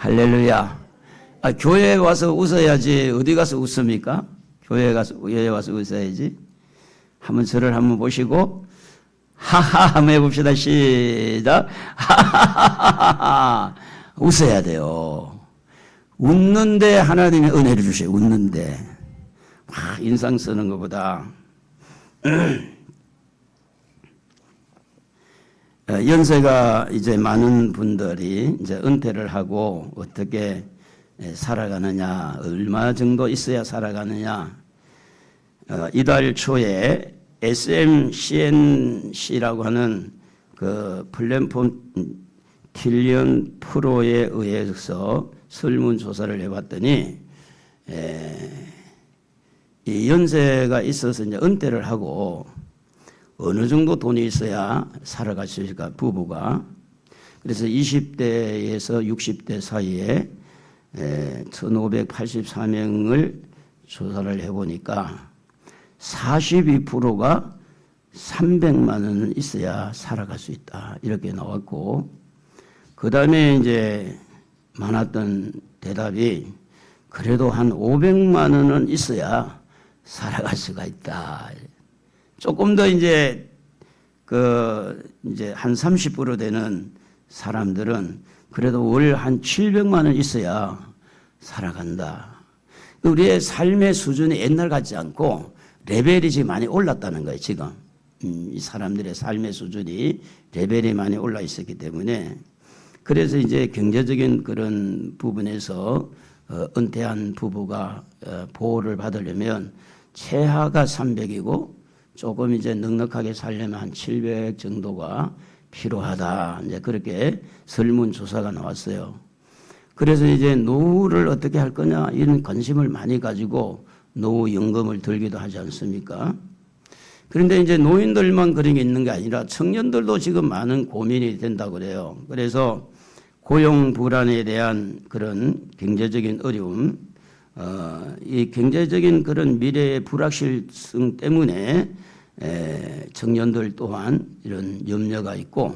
할렐루야. 교회에 와서 웃어야지 어디 가서 웃습니까? 교회에 와서 웃어야지. 한번 저를 한번 보시고 하하 한번 해봅시다. 시작. 하하하하. 웃어야 돼요. 웃는데 하나님이 은혜를 주셔요. 웃는데 인상 쓰는 것보다 연세가 이제 많은 분들이 이제 은퇴를 하고 어떻게 살아가느냐, 얼마 정도 있어야 살아가느냐. 이달 초에 SMCNC라고 하는 그 플랫폼 틸리언 프로에 의해서 설문조사를 해봤더니 이 연세가 있어서 이제 은퇴를 하고 어느 정도 돈이 있어야 살아갈 수 있을까, 부부가. 그래서 20대에서 60대 사이에 1584명을 조사를 해보니까 42%가 300만 원은 있어야 살아갈 수 있다. 이렇게 나왔고, 그 다음에 이제 많았던 대답이 그래도 한 500만 원은 있어야 살아갈 수가 있다. 조금 더 이제 이제 한 30% 되는 사람들은 그래도 월 한 700만 원 있어야 살아간다. 우리의 삶의 수준이 옛날 같지 않고 레벨이 지금 많이 올랐다는 거예요, 지금. 이 사람들의 삶의 수준이 레벨이 많이 올라 있었기 때문에, 그래서 이제 경제적인 그런 부분에서 은퇴한 부부가 보호를 받으려면 최하가 300이고 조금 이제 넉넉하게 살려면 한 700 정도가 필요하다. 이제 그렇게 설문조사가 나왔어요. 그래서 이제 노후를 어떻게 할 거냐 이런 관심을 많이 가지고 노후연금을 들기도 하지 않습니까? 그런데 이제 노인들만 그런 게 있는 게 아니라 청년들도 지금 많은 고민이 된다고 그래요. 그래서 고용 불안에 대한 그런 경제적인 어려움, 이 경제적인 그런 미래의 불확실성 때문에 청년들 또한 이런 염려가 있고,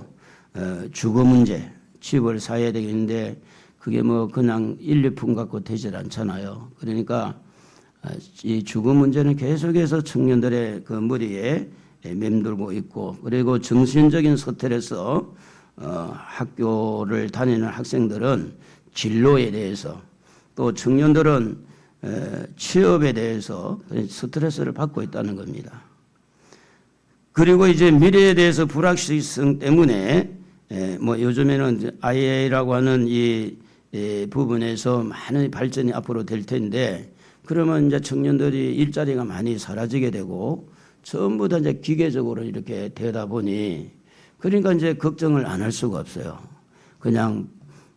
주거 문제, 집을 사야 되겠는데 그게 뭐 그냥 1, 2푼 갖고 되질 않잖아요. 그러니까 이 주거 문제는 계속해서 청년들의 그 머리에 맴돌고 있고, 그리고 정신적인 스트레스, 학교를 다니는 학생들은 진로에 대해서, 또 청년들은 취업에 대해서 스트레스를 받고 있다는 겁니다. 그리고 이제 미래에 대해서 불확실성 때문에 뭐 요즘에는 IA라고 하는 이 부분에서 많은 발전이 앞으로 될 텐데, 그러면 이제 청년들이 일자리가 많이 사라지게 되고 전부 다 이제 기계적으로 이렇게 되다 보니, 그러니까 이제 걱정을 안 할 수가 없어요. 그냥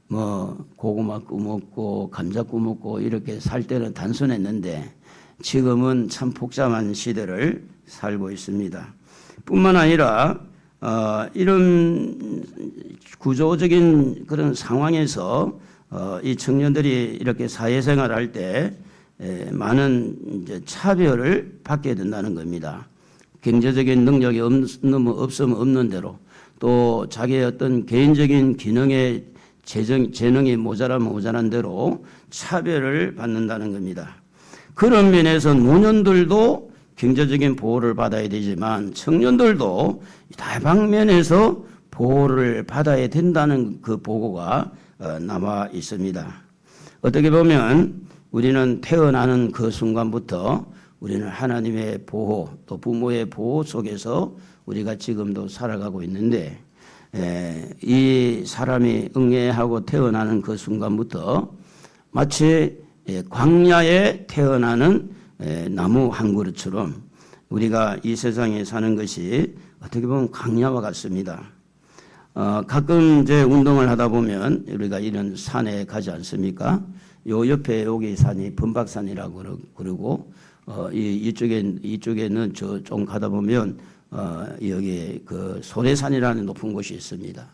뭐 고구마 구먹고 감자 구먹고 이렇게 살 때는 단순했는데 지금은 참 복잡한 시대를 살고 있습니다. 뿐만 아니라 이런 구조적인 그런 상황에서 이 청년들이 이렇게 사회생활할 때 많은 이제 차별을 받게 된다는 겁니다. 경제적인 능력이 없으면 없는 대로, 또 자기의 어떤 개인적인 기능의 재능이 모자라면 모자란 대로 차별을 받는다는 겁니다. 그런 면에서 노년들도 경제적인 보호를 받아야 되지만 청년들도 다방면에서 보호를 받아야 된다는 그 보고가 남아 있습니다. 어떻게 보면 우리는 태어나는 그 순간부터 우리는 하나님의 보호, 또 부모의 보호 속에서 우리가 지금도 살아가고 있는데, 이 사람이 응애하고 태어나는 그 순간부터 마치 광야에 태어나는 나무 한 그루처럼 우리가 이 세상에 사는 것이 어떻게 보면 광야와 같습니다. 가끔 이제 운동을 하다 보면 우리가 이런 산에 가지 않습니까? 요 옆에 여기 산이 범박산이라고 그러고, 이쪽에는 좀 가다 보면 여기 그 소래산이라는 높은 곳이 있습니다.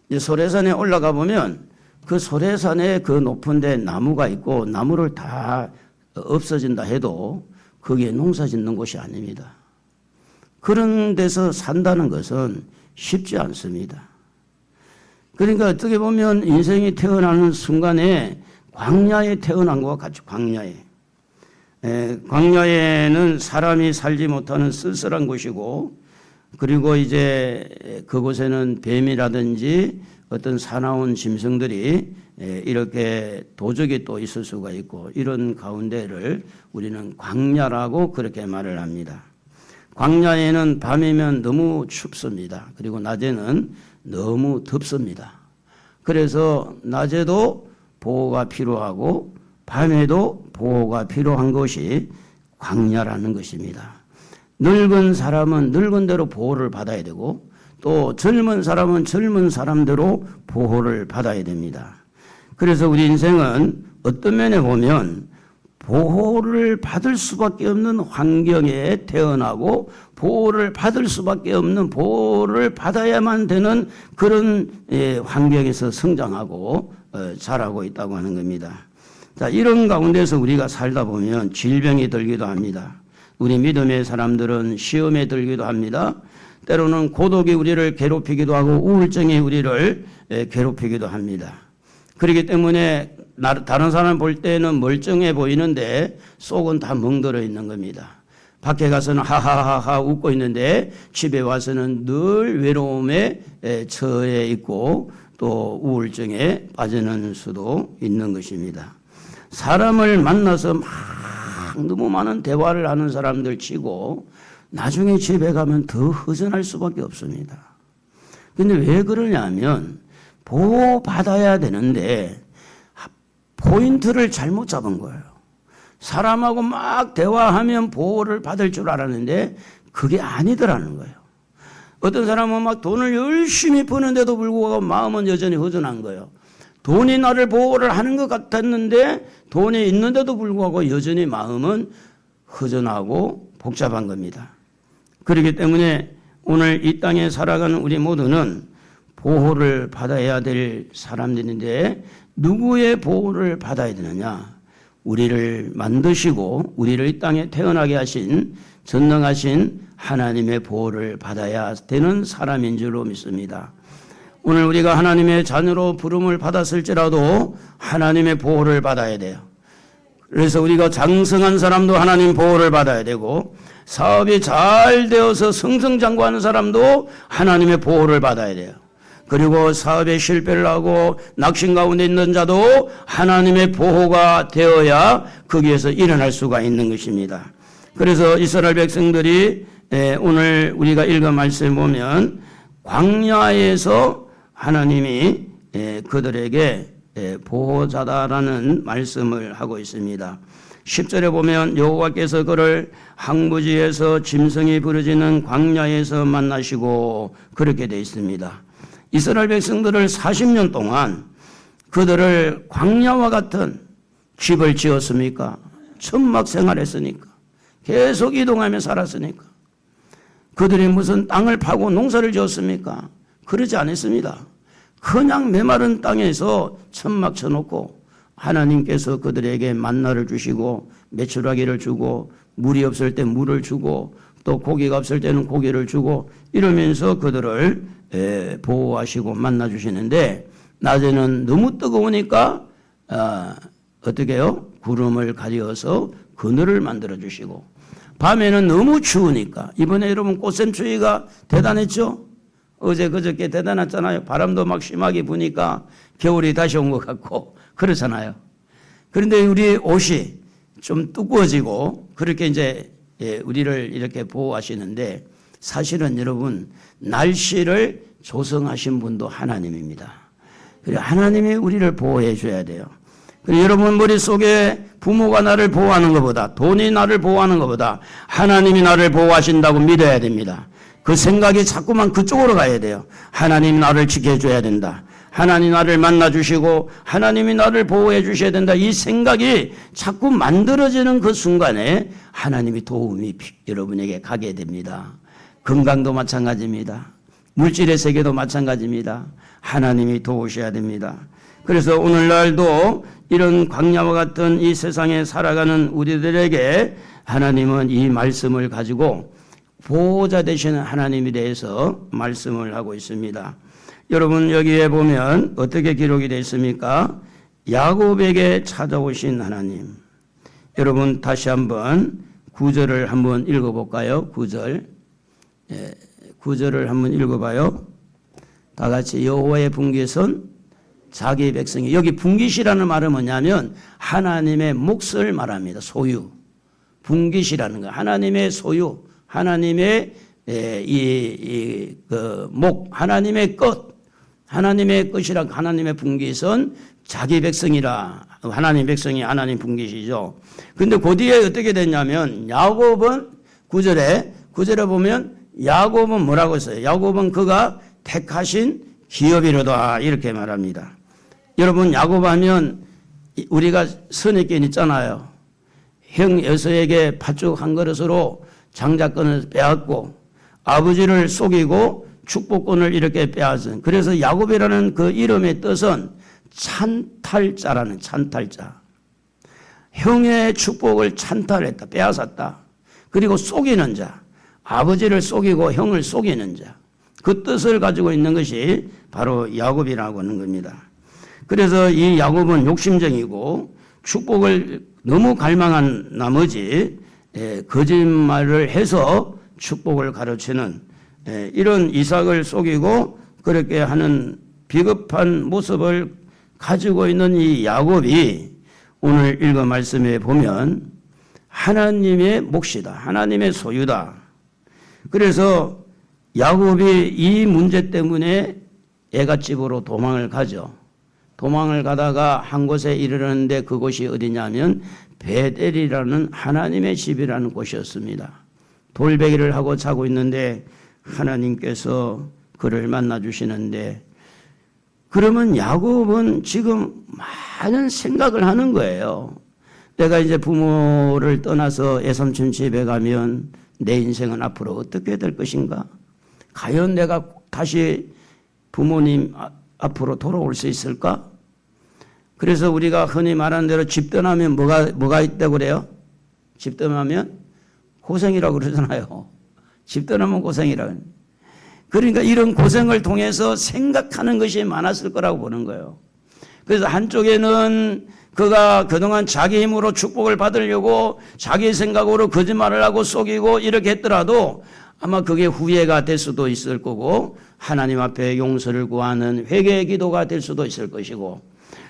이 소래산에 올라가 보면 그 소래산에 그 높은데 나무가 있고, 나무를 다 없어진다 해도 거기에 농사 짓는 곳이 아닙니다. 그런 데서 산다는 것은 쉽지 않습니다. 그러니까 어떻게 보면 인생이 태어나는 순간에 광야에 태어난 것과 같이 광야에는 사람이 살지 못하는 쓸쓸한 곳이고, 그리고 이제 그곳에는 뱀이라든지 어떤 사나운 짐승들이 이렇게 도적이 또 있을 수가 있고, 이런 가운데를 우리는 광야라고 그렇게 말을 합니다. 광야에는 밤이면 너무 춥습니다. 그리고 낮에는 너무 덥습니다. 그래서 낮에도 보호가 필요하고 밤에도 보호가 필요한 것이 광야라는 것입니다. 늙은 사람은 늙은 대로 보호를 받아야 되고, 또 젊은 사람은 젊은 사람대로 보호를 받아야 됩니다. 그래서 우리 인생은 어떤 면에 보면 보호를 받을 수밖에 없는 환경에 태어나고, 보호를 받을 수밖에 없는, 보호를 받아야만 되는 그런 환경에서 성장하고 자라고 있다고 하는 겁니다. 자, 이런 가운데서 우리가 살다 보면 질병이 들기도 합니다. 우리 믿음의 사람들은 시험에 들기도 합니다. 때로는 고독이 우리를 괴롭히기도 하고 우울증이 우리를 괴롭히기도 합니다. 그렇기 때문에 다른 사람 볼 때는 멀쩡해 보이는데 속은 다 멍들어 있는 겁니다. 밖에 가서는 하하하하 웃고 있는데 집에 와서는 늘 외로움에 처해 있고 또 우울증에 빠지는 수도 있는 것입니다. 사람을 만나서 막 너무 많은 대화를 하는 사람들 치고 나중에 집에 가면 더 허전할 수밖에 없습니다. 근데 왜 그러냐면 보호받아야 되는데 포인트를 잘못 잡은 거예요. 사람하고 막 대화하면 보호를 받을 줄 알았는데 그게 아니더라는 거예요. 어떤 사람은 막 돈을 열심히 버는데도 불구하고 마음은 여전히 허전한 거예요. 돈이 나를 보호를 하는 것 같았는데 돈이 있는데도 불구하고 여전히 마음은 허전하고 복잡한 겁니다. 그렇기 때문에 오늘 이 땅에 살아가는 우리 모두는 보호를 받아야 될 사람들인데 누구의 보호를 받아야 되느냐? 우리를 만드시고 우리를 이 땅에 태어나게 하신 전능하신 하나님의 보호를 받아야 되는 사람인 줄로 믿습니다. 오늘 우리가 하나님의 자녀로 부름을 받았을지라도 하나님의 보호를 받아야 돼요. 그래서 우리가 장성한 사람도 하나님 보호를 받아야 되고, 사업이 잘 되어서 승승장구하는 사람도 하나님의 보호를 받아야 돼요. 그리고 사업에 실패를 하고 낙심 가운데 있는 자도 하나님의 보호가 되어야 거기에서 일어날 수가 있는 것입니다. 그래서 이스라엘 백성들이 오늘 우리가 읽은 말씀을 보면 광야에서 하나님이 그들에게 보호자다라는 말씀을 하고 있습니다. 10절에 보면 여호와께서 그를 항구지에서 짐승이 부르짖는 광야에서 만나시고 그렇게 되어 있습니다. 이스라엘 백성들을 40년 동안 그들을 광야와 같은 집을 지었습니까? 천막 생활했으니까. 계속 이동하며 살았으니까. 그들이 무슨 땅을 파고 농사를 지었습니까? 그러지 않았습니다. 그냥 메마른 땅에서 천막 쳐놓고 하나님께서 그들에게 만나를 주시고 메추라기를 주고 물이 없을 때 물을 주고 또 고기가 없을 때는 고기를 주고 이러면서 그들을 보호하시고 만나 주시는데, 낮에는 너무 뜨거우니까 어떻게 해요? 구름을 가려서 그늘을 만들어 주시고, 밤에는 너무 추우니까, 이번에 여러분 꽃샘추위가 대단했죠? 어제 그저께 대단했잖아요. 바람도 막 심하게 부니까 겨울이 다시 온 것 같고 그렇잖아요. 그런데 우리 옷이 좀 두꺼워지고 그렇게 이제 우리를 이렇게 보호하시는데, 사실은 여러분 날씨를 조성하신 분도 하나님입니다. 그리고 하나님이 우리를 보호해 줘야 돼요. 그리고 여러분 머릿속에 부모가 나를 보호하는 것보다, 돈이 나를 보호하는 것보다 하나님이 나를 보호하신다고 믿어야 됩니다. 그 생각이 자꾸만 그쪽으로 가야 돼요. 하나님 나를 지켜줘야 된다. 하나님 나를 만나주시고 하나님이 나를 보호해 주셔야 된다. 이 생각이 자꾸 만들어지는 그 순간에 하나님이 도움이 여러분에게 가게 됩니다. 건강도 마찬가지입니다. 물질의 세계도 마찬가지입니다. 하나님이 도우셔야 됩니다. 그래서 오늘날도 이런 광야와 같은 이 세상에 살아가는 우리들에게 하나님은 이 말씀을 가지고 보호자 되시는 하나님에 대해서 말씀을 하고 있습니다. 여러분 여기에 보면 어떻게 기록이 되어 있습니까? 야곱에게 찾아오신 하나님. 여러분 다시 한번 9절을 한번 읽어볼까요? 9절. 9절을 한번 읽어봐요. 다 같이 여호와의 분깃은 자기 백성이, 여기 분깃이라는 말은 뭐냐면 하나님의 몫을 말합니다. 소유. 분깃이라는 거, 하나님의 소유, 하나님의 목, 하나님의 것, 하나님의 것이라 하나님의 분깃은 자기 백성이라, 하나님 백성이 하나님 분깃이죠. 근데 그 뒤에 어떻게 됐냐면 야곱은 9절에 보면 야곱은 뭐라고 했어요? 야곱은 그가 택하신 기업이로다 이렇게 말합니다. 여러분 야곱 하면 우리가 선입견 있잖아요. 형 에서에게 팥죽 한 그릇으로 장자권을 빼앗고 아버지를 속이고 축복권을 이렇게 빼앗은, 그래서 야곱이라는 그 이름의 뜻은 찬탈자라는, 찬탈자. 형의 축복을 찬탈했다, 빼앗았다. 그리고 속이는 자, 아버지를 속이고 형을 속이는 자, 그 뜻을 가지고 있는 것이 바로 야곱이라고 하는 겁니다. 그래서 이 야곱은 욕심쟁이고 축복을 너무 갈망한 나머지 거짓말을 해서 축복을 가르치는 이런 이삭을 속이고 그렇게 하는 비겁한 모습을 가지고 있는 이 야곱이 오늘 읽은 말씀에 보면 하나님의 몫이다, 하나님의 소유다. 그래서 야곱이 이 문제 때문에 애갓집으로 도망을 가죠. 도망을 가다가 한 곳에 이르렀는데 그곳이 어디냐면 베델이라는 하나님의 집이라는 곳이었습니다. 돌베개를 하고 자고 있는데 하나님께서 그를 만나 주시는데, 그러면 야곱은 지금 많은 생각을 하는 거예요. 내가 이제 부모를 떠나서 애삼촌 집에 가면 내 인생은 앞으로 어떻게 될 것인가? 과연 내가 다시 부모님 앞으로 돌아올 수 있을까? 그래서 우리가 흔히 말하는 대로 집 떠나면 뭐가 있다고 그래요? 집 떠나면 고생이라고 그러잖아요. 집 떠나면 고생이라고. 그러니까 이런 고생을 통해서 생각하는 것이 많았을 거라고 보는 거예요. 그래서 한쪽에는 그가 그동안 자기 힘으로 축복을 받으려고 자기 생각으로 거짓말을 하고 속이고 이렇게 했더라도 아마 그게 후회가 될 수도 있을 거고 하나님 앞에 용서를 구하는 회개의 기도가 될 수도 있을 것이고,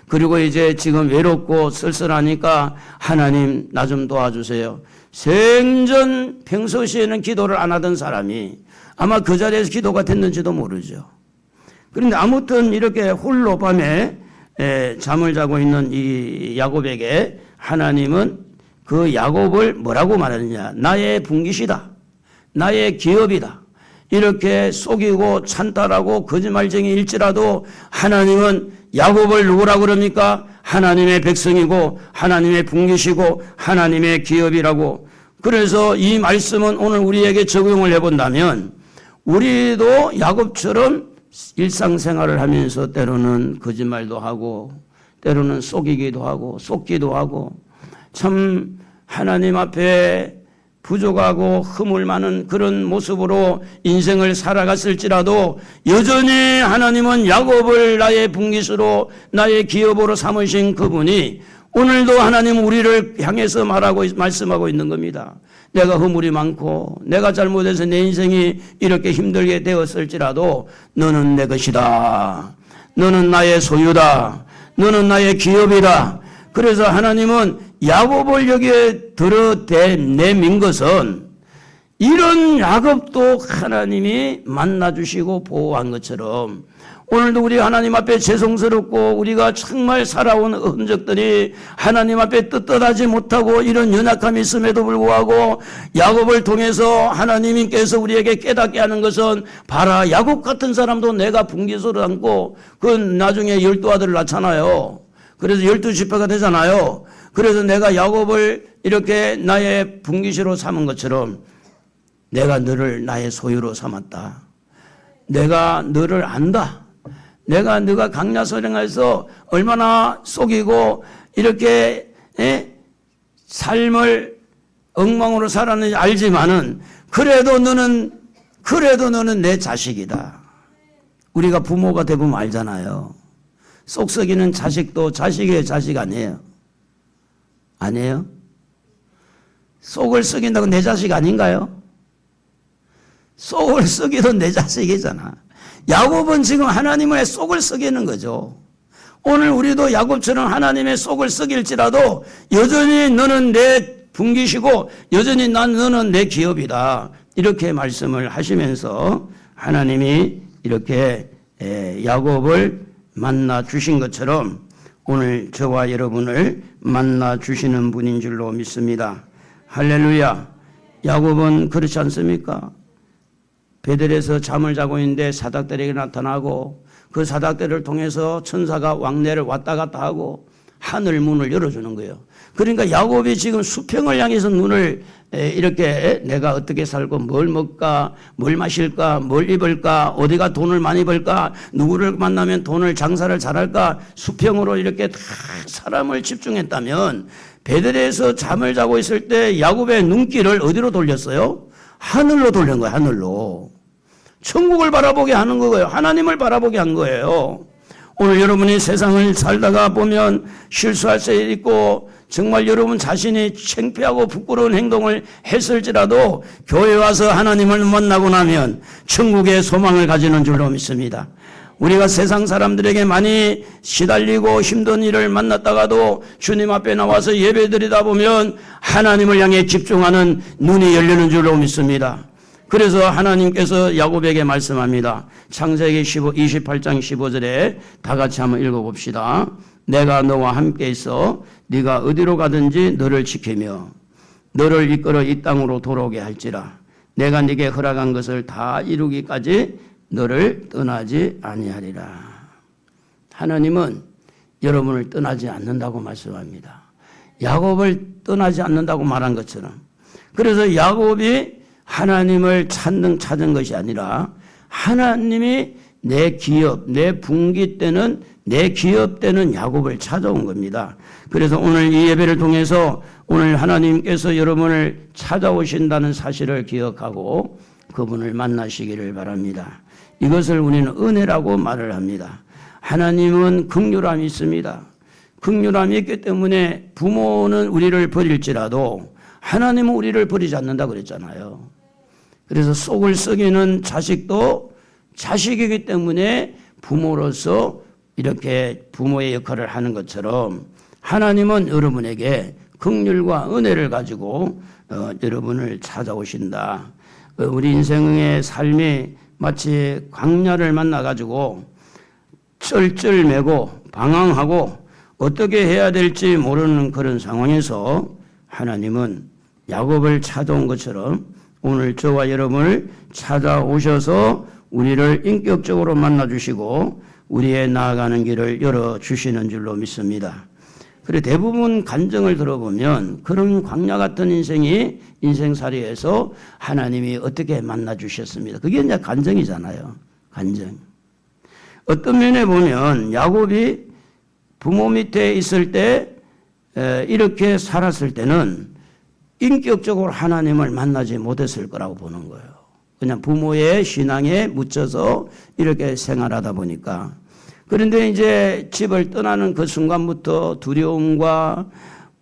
그리고 이제 지금 외롭고 쓸쓸하니까 하나님 나 좀 도와주세요. 생전 평소시에는 기도를 안 하던 사람이 아마 그 자리에서 기도가 됐는지도 모르죠. 그런데 아무튼 이렇게 홀로 밤에 잠을 자고 있는 이 야곱에게 하나님은 그 야곱을 뭐라고 말하느냐? 나의 분깃이다, 나의 기업이다. 이렇게 속이고 찬탈하고 거짓말쟁이일지라도 하나님은 야곱을 누구라고 그럽니까? 하나님의 백성이고 하나님의 분깃이고 하나님의 기업이라고. 그래서 이 말씀은 오늘 우리에게 적용을 해본다면 우리도 야곱처럼 일상생활을 하면서 때로는 거짓말도 하고 때로는 속이기도 하고 속기도 하고 참 하나님 앞에 부족하고 허물 많은 그런 모습으로 인생을 살아갔을지라도 여전히 하나님은 야곱을 나의 분깃으로 나의 기업으로 삼으신 그분이 오늘도 하나님 우리를 향해서 말씀하고 있는 겁니다. 내가 허물이 많고 내가 잘못해서 내 인생이 이렇게 힘들게 되었을지라도 너는 내 것이다. 너는 나의 소유다. 너는 나의 기업이다. 그래서 하나님은 야곱을 여기에 들어내민 것은 이런 야곱도 하나님이 만나주시고 보호한 것처럼 오늘도 우리 하나님 앞에 죄송스럽고 우리가 정말 살아온 흔적들이 하나님 앞에 떳떳하지 못하고 이런 연약함이 있음에도 불구하고 야곱을 통해서 하나님께서 우리에게 깨닫게 하는 것은 봐라, 야곱 같은 사람도 내가 분깃으로 담고 그 나중에 12아들을 낳잖아요. 그래서 12지파가 되잖아요. 그래서 내가 야곱을 이렇게 나의 분깃으로 삼은 것처럼 내가 너를 나의 소유로 삼았다. 내가 너를 안다. 내가 너가 강야소령에서 얼마나 속이고 이렇게 삶을 엉망으로 살았는지 알지만은 그래도 너는 내 자식이다. 우리가 부모가 되보면 알잖아요. 속 썩이는 자식도 자식의 자식 아니에요? 아니에요? 속을 썩인다고 내 자식 아닌가요? 속을 썩이도 내 자식이잖아. 야곱은 지금 하나님의 속을 썩이는 거죠. 오늘 우리도 야곱처럼 하나님의 속을 썩일지라도 여전히 너는 내 분기시고 여전히 너는 내 기업이다. 이렇게 말씀을 하시면서 하나님이 이렇게 야곱을 만나 주신 것처럼 오늘 저와 여러분을 만나 주시는 분인 줄로 믿습니다. 할렐루야. 야곱은 그렇지 않습니까? 베델에서 잠을 자고 있는데 사닥다리가 나타나고 그 사닥다리를 통해서 천사가 왕래를 왔다 갔다 하고 하늘 문을 열어주는 거예요. 그러니까 야곱이 지금 수평을 향해서 눈을 이렇게 내가 어떻게 살고 뭘 먹을까, 뭘 마실까, 뭘 입을까, 어디가 돈을 많이 벌까, 누구를 만나면 돈을 장사를 잘할까, 수평으로 이렇게 다 사람을 집중했다면 베델에서 잠을 자고 있을 때 야곱의 눈길을 어디로 돌렸어요? 하늘로 돌린 거예요. 하늘로. 천국을 바라보게 하는 거예요. 하나님을 바라보게 한 거예요. 오늘 여러분이 세상을 살다가 보면 실수할 수 있고 정말 여러분 자신이 창피하고 부끄러운 행동을 했을지라도 교회 와서 하나님을 만나고 나면 천국의 소망을 가지는 줄로 믿습니다. 우리가 세상 사람들에게 많이 시달리고 힘든 일을 만났다가도 주님 앞에 나와서 예배드리다 보면 하나님을 향해 집중하는 눈이 열리는 줄로 믿습니다. 그래서 하나님께서 야곱에게 말씀합니다. 창세기 28장 15절에 다 같이 한번 읽어봅시다. 내가 너와 함께 있어 네가 어디로 가든지 너를 지키며 너를 이끌어 이 땅으로 돌아오게 할지라. 내가 네게 허락한 것을 다 이루기까지 너를 떠나지 아니하리라. 하나님은 여러분을 떠나지 않는다고 말씀합니다. 야곱을 떠나지 않는다고 말한 것처럼. 그래서 야곱이 하나님을 찾은 것이 아니라 하나님이 내 기업, 내 분기 때는 내 기업 때는 야곱을 찾아온 겁니다. 그래서 오늘 이 예배를 통해서 오늘 하나님께서 여러분을 찾아오신다는 사실을 기억하고 그분을 만나시기를 바랍니다. 이것을 우리는 은혜라고 말을 합니다. 하나님은 긍휼함이 있습니다. 긍휼함이 있기 때문에 부모는 우리를 버릴지라도 하나님은 우리를 버리지 않는다고 그랬잖아요. 그래서 속을 썩이는 자식도 자식이기 때문에 부모로서 이렇게 부모의 역할을 하는 것처럼 하나님은 여러분에게 긍휼과 은혜를 가지고 여러분을 찾아오신다. 우리 인생의 삶이 마치 광야를 만나가지고 쩔쩔매고 방황하고 어떻게 해야 될지 모르는 그런 상황에서 하나님은 야곱을 찾아온 것처럼 오늘 저와 여러분을 찾아오셔서 우리를 인격적으로 만나주시고 우리의 나아가는 길을 열어주시는 줄로 믿습니다. 그리고 대부분 간증을 들어보면 그런 광야 같은 인생살이에서 하나님이 어떻게 만나주셨습니다. 그게 이제 간증이잖아요. 간증. 어떤 면에 보면 야곱이 부모 밑에 있을 때 이렇게 살았을 때는 인격적으로 하나님을 만나지 못했을 거라고 보는 거예요. 그냥 부모의 신앙에 묻혀서 이렇게 생활하다 보니까. 그런데 이제 집을 떠나는 그 순간부터 두려움과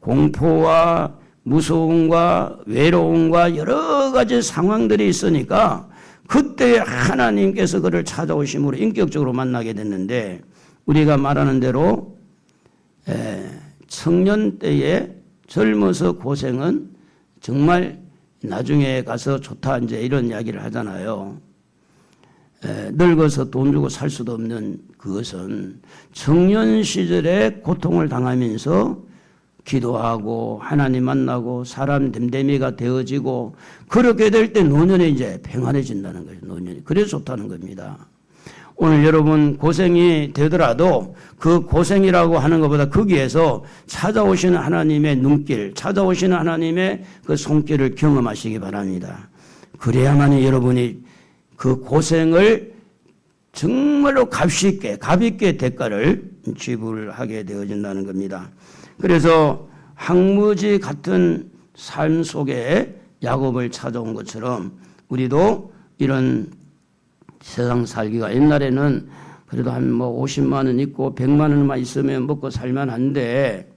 공포와 무서움과 외로움과 여러 가지 상황들이 있으니까 그때 하나님께서 그를 찾아오심으로 인격적으로 만나게 됐는데 우리가 말하는 대로 청년 때에 젊어서 고생은 정말 나중에 가서 좋다 이제 이런 이야기를 하잖아요. 늙어서 돈 주고 살 수도 없는 그것은 청년 시절에 고통을 당하면서 기도하고 하나님 만나고 사람 됨됨이가 되어지고 그렇게 될 때 노년에 이제 평안해진다는 거예요. 노년이. 그래서 좋다는 겁니다. 오늘 여러분 고생이 되더라도 그 고생이라고 하는 것보다 거기에서 찾아오시는 하나님의 눈길, 찾아오시는 하나님의 그 손길을 경험하시기 바랍니다. 그래야만 여러분이 그 고생을 정말로 값있게 대가를 지불하게 되어진다는 겁니다. 그래서 황무지 같은 삶 속에 야곱을 찾아온 것처럼 우리도 이런 세상 살기가 옛날에는 그래도 한 뭐 50만 원 있고 100만 원만 있으면 먹고 살만 한데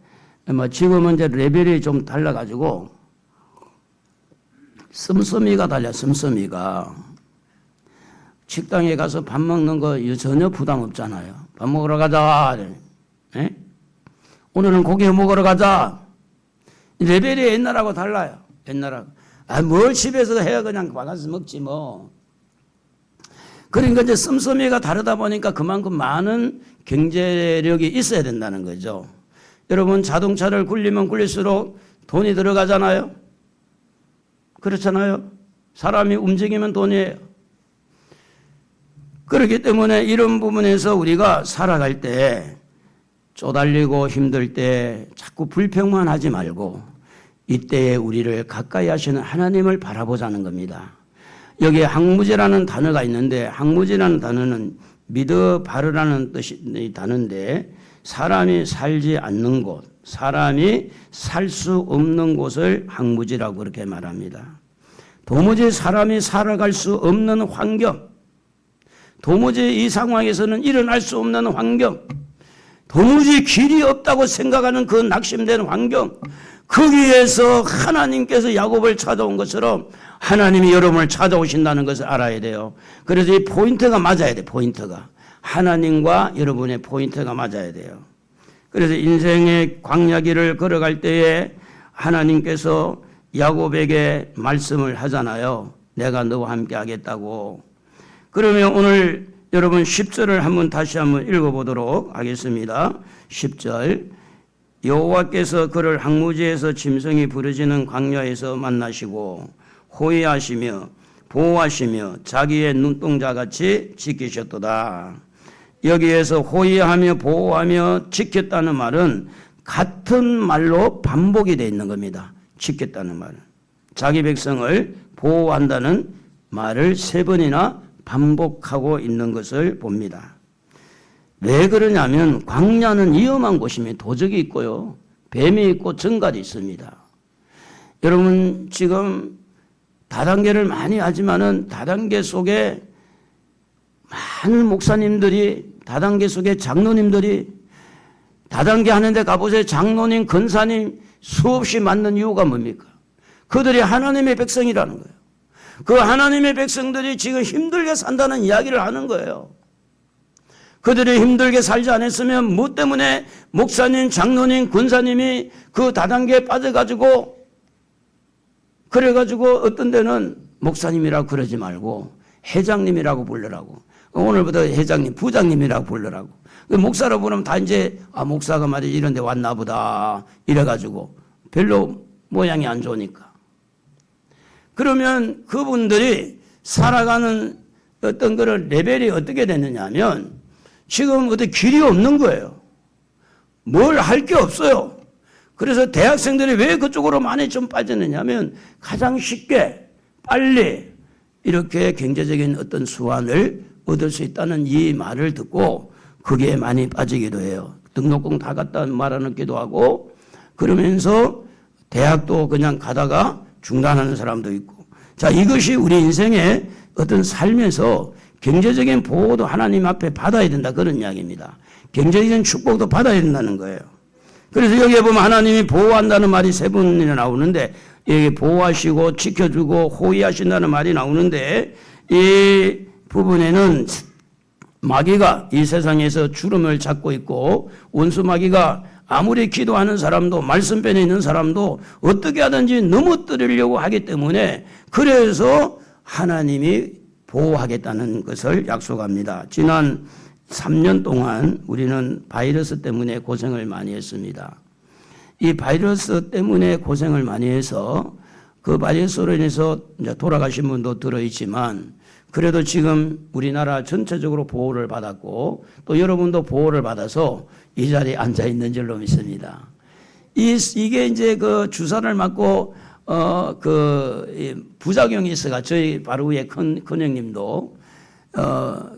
지금은 이제 레벨이 좀 달라가지고 씀씀이가 달라. 씀씀이가 식당에 가서 밥 먹는 거 전혀 부담 없잖아요. 밥 먹으러 가자. 에? 오늘은 고기 먹으러 가자. 레벨이 옛날하고 달라요. 옛날하고. 뭘 집에서 해야 그냥 와가서 먹지 뭐. 그러니까 이제 씀씀이가 다르다 보니까 그만큼 많은 경제력이 있어야 된다는 거죠. 여러분 자동차를 굴리면 굴릴수록 돈이 들어가잖아요. 그렇잖아요. 사람이 움직이면 돈이에요. 그렇기 때문에 이런 부분에서 우리가 살아갈 때 쪼달리고 힘들 때 자꾸 불평만 하지 말고 이때에 우리를 가까이 하시는 하나님을 바라보자는 겁니다. 여기에 항무제라는 단어가 있는데 항무제라는 단어는 믿어 바르라는 뜻이 단어인데 사람이 살지 않는 곳, 사람이 살 수 없는 곳을 항무지라고 그렇게 말합니다. 도무지 사람이 살아갈 수 없는 환경, 도무지 이 상황에서는 일어날 수 없는 환경, 도무지 길이 없다고 생각하는 그 낙심된 환경, 거기에서 하나님께서 야곱을 찾아온 것처럼 하나님이 여러분을 찾아오신다는 것을 알아야 돼요. 그래서 이 포인트가 맞아야 돼. 포인트가. 하나님과 여러분의 포인트가 맞아야 돼요. 그래서 인생의 광야길을 걸어갈 때에 하나님께서 야곱에게 말씀을 하잖아요. 내가 너와 함께 하겠다고. 그러면 오늘 여러분 10절을 다시 한번 읽어보도록 하겠습니다. 10절. 여호와께서 그를 항무지에서 짐승이 부르짖는 광야에서 만나시고 호위하시며 보호하시며 자기의 눈동자같이 지키셨도다. 여기에서 호위하며 보호하며 지켰다는 말은 같은 말로 반복이 되어 있는 겁니다. 지켰다는 말은. 자기 백성을 보호한다는 말을 3번이나 반복하고 있는 것을 봅니다. 왜 그러냐면 광야는 위험한 곳이며 도적이 있고요. 뱀이 있고 정갈이 있습니다. 여러분 지금 다단계를 많이 하지만은 다단계 속에 많은 목사님들이 다단계 속에 장로님들이 다단계 하는데 가보세요. 장로님, 권사님 수없이 맞는 이유가 뭡니까? 그들이 하나님의 백성이라는 거예요. 그 하나님의 백성들이 지금 힘들게 산다는 이야기를 하는 거예요. 그들이 힘들게 살지 않았으면 뭐 때문에 목사님, 장로님, 권사님이 그 다단계에 빠져가지고 그래가지고 어떤 데는 목사님이라고 그러지 말고 회장님이라고 부르라고. 오늘부터 회장님, 부장님이라고 부르라고. 목사라고 부르면 다 이제 목사가 말이지 이런 데 왔나 보다 이래가지고 별로 모양이 안 좋으니까. 그러면 그분들이 살아가는 어떤 그런 레벨이 어떻게 됐느냐 하면 지금 어떤 길이 없는 거예요. 뭘 할 게 없어요. 그래서 대학생들이 왜 그쪽으로 많이 좀 빠졌느냐 하면 가장 쉽게 빨리 이렇게 경제적인 어떤 수완을 얻을 수 있다는 이 말을 듣고 거기에 많이 빠지기도 해요. 등록금 다 갖다 말아넣기도 하고 그러면서 대학도 그냥 가다가 중단하는 사람도 있고. 자, 이것이 우리 인생의 어떤 삶에서 경제적인 보호도 하나님 앞에 받아야 된다 그런 이야기입니다. 경제적인 축복도 받아야 된다는 거예요. 그래서 여기에 보면 하나님이 보호한다는 말이 3번이나 나오는데 여기 보호하시고 지켜주고 호위하신다는 말이 나오는데 이 부분에는 마귀가 이 세상에서 주름을 잡고 있고 원수 마귀가 아무리 기도하는 사람도 말씀변에 있는 사람도 어떻게 하든지 넘어뜨리려고 하기 때문에 그래서 하나님이 보호하겠다는 것을 약속합니다. 지난 3년 동안 우리는 바이러스 때문에 고생을 많이 했습니다. 이 바이러스 때문에 고생을 많이 해서 그 바이러스로 인해서 이제 돌아가신 분도 들어있지만 그래도 지금 우리나라 전체적으로 보호를 받았고 또 여러분도 보호를 받아서 이 자리에 앉아 있는 줄로 믿습니다. 이게 이제 그 주사를 맞고 부작용이 있어가 저희 바로 위에 큰 형님도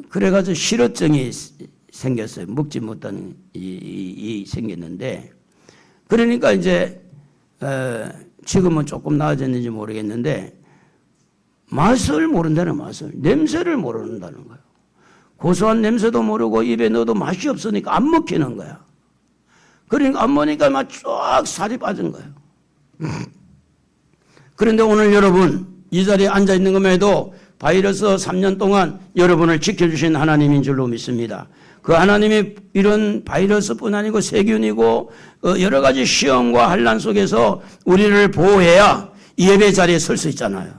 그래가지고 실어증이 생겼어요. 먹지 못하는 이 생겼는데 그러니까 이제 지금은 조금 나아졌는지 모르겠는데 맛을 모른다는 맛을. 냄새를 모른다는 거예요. 고소한 냄새도 모르고 입에 넣어도 맛이 없으니까 안 먹히는 거야. 그러니까 안 먹으니까 막 쫙 살이 빠진 거예요. 그런데 오늘 여러분 이 자리에 앉아 있는 것만 해도 바이러스 3년 동안 여러분을 지켜주신 하나님인 줄로 믿습니다. 그 하나님이 이런 바이러스뿐 아니고 세균이고 여러 가지 시험과 환난 속에서 우리를 보호해야 예배 자리에 설 수 있잖아요.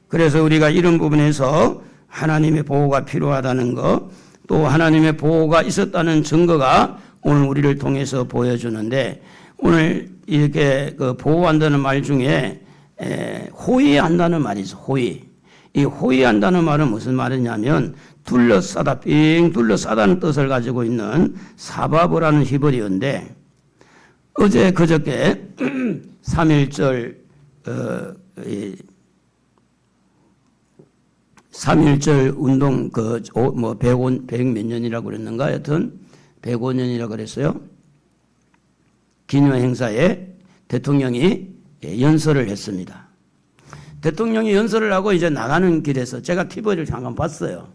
그래서 우리가 이런 부분에서 하나님의 보호가 필요하다는 것, 또 하나님의 보호가 있었다는 증거가 오늘 우리를 통해서 보여주는데, 오늘 이렇게 그 보호한다는 말 중에 호위한다는 말이 있어. 호위. 이 호위한다는 말은 무슨 말이냐면 둘러싸다, 빙 둘러싸다는 뜻을 가지고 있는 사바브라는 히브리어인데, 어제 그저께 3.1절 3.1절 운동 뭐 100 몇 년이라고 그랬는가, 하여튼 105년이라고 그랬어요. 기념 행사에 대통령이 연설을 했습니다. 대통령이 연설을 하고 이제 나가는 길에서 제가 TV를 잠깐 봤어요.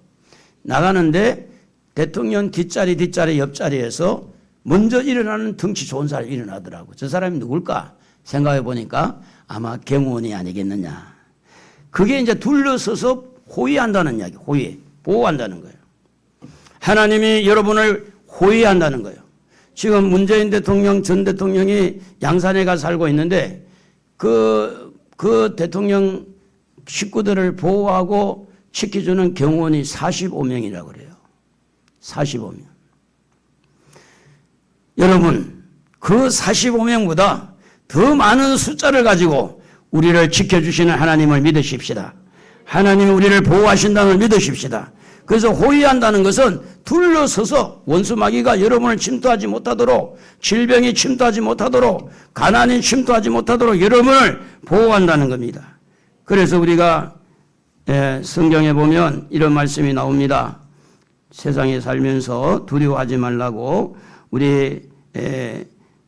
나가는데 대통령 뒷자리 옆자리에서 먼저 일어나는 덩치 좋은 사람이 일어나더라고. 저 사람이 누굴까 생각해 보니까 아마 경호원이 아니겠느냐. 그게 이제 둘러서서 호위한다는 이야기, 호위, 보호한다는 거예요. 하나님이 여러분을 호위한다는 거예요. 지금 문재인 대통령, 전 대통령이 양산에 가 살고 있는데 그 대통령 식구들을 보호하고 지켜주는 경호원이 45명이라고 그래요. 45명. 여러분, 그 45명보다 더 많은 숫자를 가지고 우리를 지켜주시는 하나님을 믿으십시다. 하나님이 우리를 보호하신다는 걸 믿으십시다. 그래서 호위한다는 것은 둘러서서 원수마귀가 여러분을 침투하지 못하도록, 질병이 침투하지 못하도록, 가난이 침투하지 못하도록 여러분을 보호한다는 겁니다. 그래서 우리가 성경에 보면 이런 말씀이 나옵니다. 세상에 살면서 두려워하지 말라고. 우리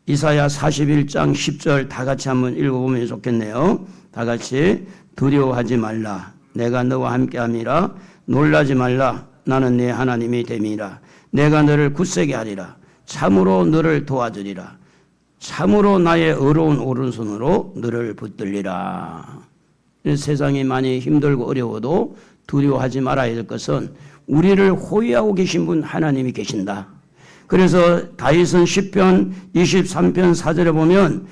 이사야 41장 10절 다 같이 한번 읽어보면 좋겠네요. 다 같이. 두려워하지 말라. 내가 너와 함께함이라. 놀라지 말라. 나는 네 하나님이 됨이라. 내가 너를 굳세게 하리라. 참으로 너를 도와주리라. 참으로 나의 의로운 오른손으로 너를 붙들리라. 세상이 많이 힘들고 어려워도 두려워하지 말아야 될 것은 우리를 호위하고 계신 분 하나님이 계신다. 그래서 다윗은 시편 23편 4절에 보면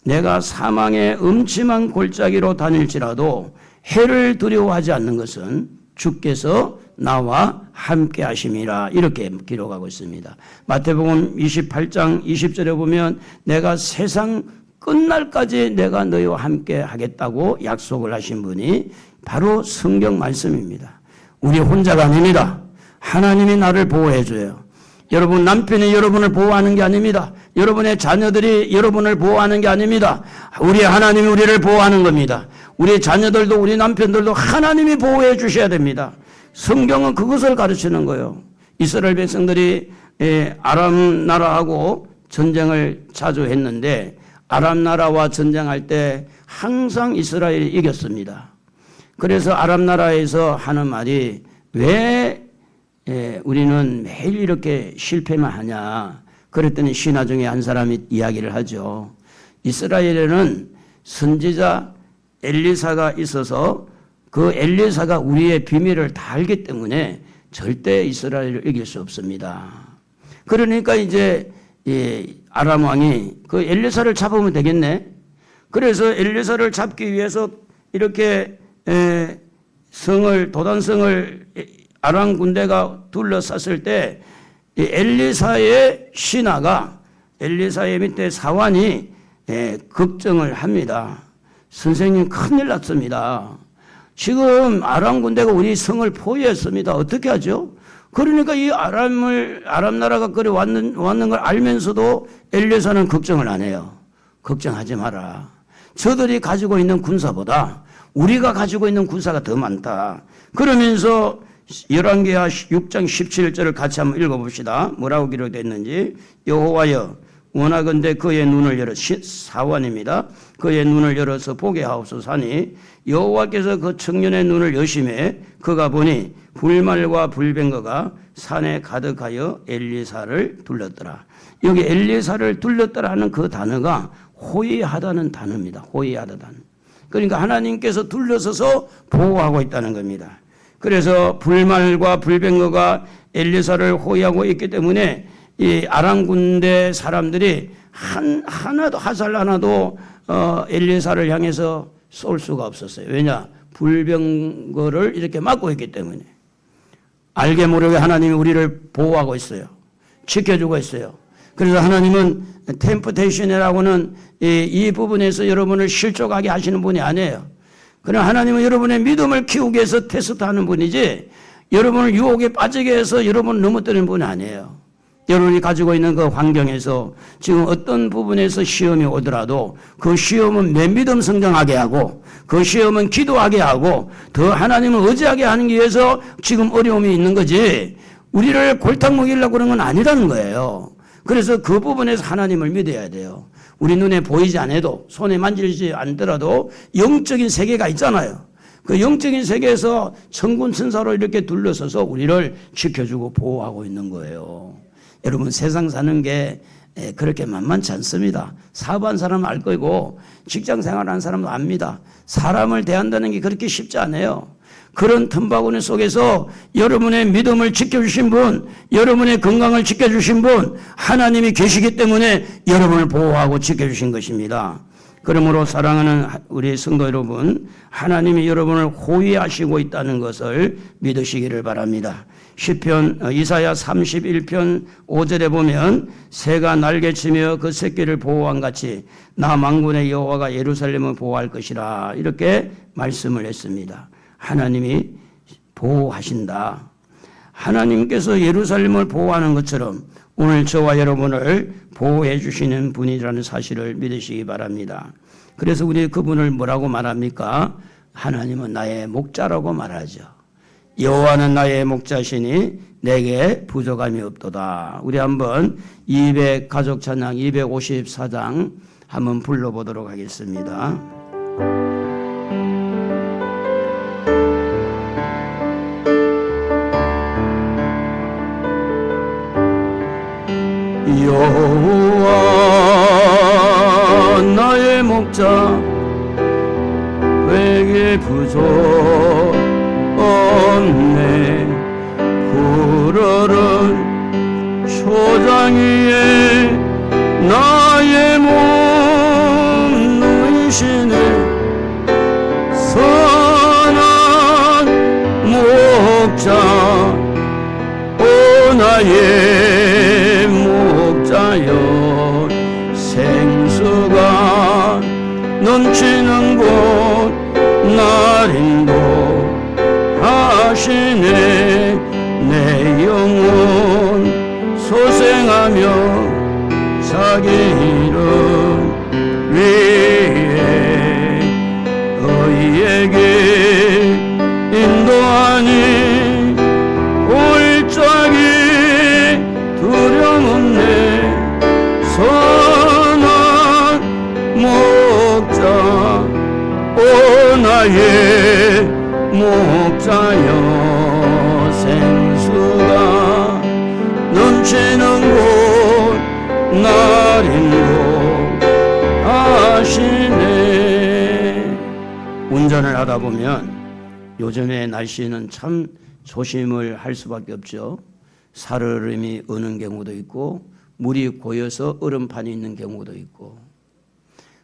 내가 사망의 음침한 골짜기로 다닐지라도 해를 두려워하지 않는 것은 주께서 나와 함께 하심이라, 이렇게 기록하고 있습니다. 마태복음 28장 20절에 보면 내가 세상 끝날까지 내가 너희와 함께 하겠다고 약속을 하신 분이 바로 성경 말씀입니다. 우리 혼자가 아닙니다. 하나님이 나를 보호해 줘요. 여러분 남편이 여러분을 보호하는 게 아닙니다. 여러분의 자녀들이 여러분을 보호하는 게 아닙니다. 우리 하나님이 우리를 보호하는 겁니다. 우리 자녀들도 우리 남편들도 하나님이 보호해 주셔야 됩니다. 성경은 그것을 가르치는 거예요. 이스라엘 백성들이 아람 나라하고 전쟁을 자주 했는데 아람 나라와 전쟁할 때 항상 이스라엘이 이겼습니다. 그래서 아람 나라에서 하는 말이 왜 우리는 매일 이렇게 실패만 하냐. 그랬더니 신하 중에 한 사람이 이야기를 하죠. 이스라엘에는 선지자 엘리사가 있어서 그 엘리사가 우리의 비밀을 다 알기 때문에 절대 이스라엘을 이길 수 없습니다. 그러니까 이제 아람 왕이 그 엘리사를 잡으면 되겠네. 그래서 엘리사를 잡기 위해서 이렇게 도단성을 아람 군대가 둘러쌌을 때 엘리사의 신하가, 엘리사의 밑에 사환이 걱정을 합니다. 선생님 큰일 났습니다. 지금 아람 군대가 우리 성을 포위했습니다. 어떻게 하죠? 그러니까 이 아람 나라가 그리 왔는 걸 알면서도 엘리사는 걱정을 안 해요. 걱정하지 마라. 저들이 가지고 있는 군사보다 우리가 가지고 있는 군사가 더 많다. 그러면서 열왕기하 6장 17절을 같이 한번 읽어봅시다. 뭐라고 기록되어 있는지. 여호와여 원하건대 그의 눈을 열어 사원입니다. 그의 눈을 열어서 보게 하옵소서 하니 여호와께서 그 청년의 눈을 여심해 그가 보니 불말과 불병거가 산에 가득하여 엘리사를 둘렀더라. 여기 엘리사를 둘렀더라 하는 그 단어가 호위하다는 단어입니다. 호위하다 단어. 그러니까 하나님께서 둘러서서 보호하고 있다는 겁니다. 그래서 불말과 불병거가 엘리사를 호위하고 있기 때문에 이 아람 군대 사람들이 하나도 화살 하나도 엘리사를 향해서 쏠 수가 없었어요. 왜냐? 불병거를 이렇게 막고 있기 때문에. 알게 모르게 하나님이 우리를 보호하고 있어요. 지켜주고 있어요. 그래서 하나님은 템프테이션이라고는 이 부분에서 여러분을 실족하게 하시는 분이 아니에요. 그러나 하나님은 여러분의 믿음을 키우기 위해서 테스트하는 분이지 여러분을 유혹에 빠지게 해서 여러분을 넘어뜨리는 분이 아니에요. 여러분이 가지고 있는 그 환경에서 지금 어떤 부분에서 시험이 오더라도 그 시험은 내 믿음 성장하게 하고 그 시험은 기도하게 하고 더 하나님을 의지하게 하는 게 위해서 지금 어려움이 있는 거지 우리를 골탕 먹이려고 그런 건 아니라는 거예요. 그래서 그 부분에서 하나님을 믿어야 돼요. 우리 눈에 보이지 않아도 손에 만지지 않더라도 영적인 세계가 있잖아요. 그 영적인 세계에서 천군 천사로 이렇게 둘러서서 우리를 지켜주고 보호하고 있는 거예요. 여러분 세상 사는 게 그렇게 만만치 않습니다. 사업한 사람은 알 거고 직장 생활하는 사람도 압니다. 사람을 대한다는 게 그렇게 쉽지 않아요. 그런 틈바구니 속에서 여러분의 믿음을 지켜주신 분, 여러분의 건강을 지켜주신 분 하나님이 계시기 때문에 여러분을 보호하고 지켜주신 것입니다. 그러므로 사랑하는 우리 성도 여러분, 하나님이 여러분을 호위하시고 있다는 것을 믿으시기를 바랍니다. 시편 이사야 31편 5절에 보면 새가 날개치며 그 새끼를 보호한 같이 나 만군의 여호와가 예루살렘을 보호할 것이라 이렇게 말씀을 했습니다. 하나님이 보호하신다. 하나님께서 예루살렘을 보호하는 것처럼 오늘 저와 여러분을 보호해 주시는 분이라는 사실을 믿으시기 바랍니다. 그래서 우리 그분을 뭐라고 말합니까? 하나님은 나의 목자라고 말하죠. 여호와는 나의 목자시니 내게 부족함이 없도다. 우리 한번 가족 찬양 254장 한번 불러보도록 하겠습니다. 여호와 나의 목자 내게 부족 없네. 푸르른 초장 위에 나의 몸 누이시네. 선한 목자 오 나의 목자여 생수가 넘치는 곳 날 인도하시네. 내 영혼 소생하며 자기 이름 위에 너희에게 인도하니 골짜기 두려움없네. 선한 목자 오 나의 목자여 생수가 넘치는 곳 날 인도하시네. 운전을 하다 보면 요즘의 날씨는 참 조심을 할 수밖에 없죠. 살얼음이 어는 경우도 있고 물이 고여서 얼음판이 있는 경우도 있고,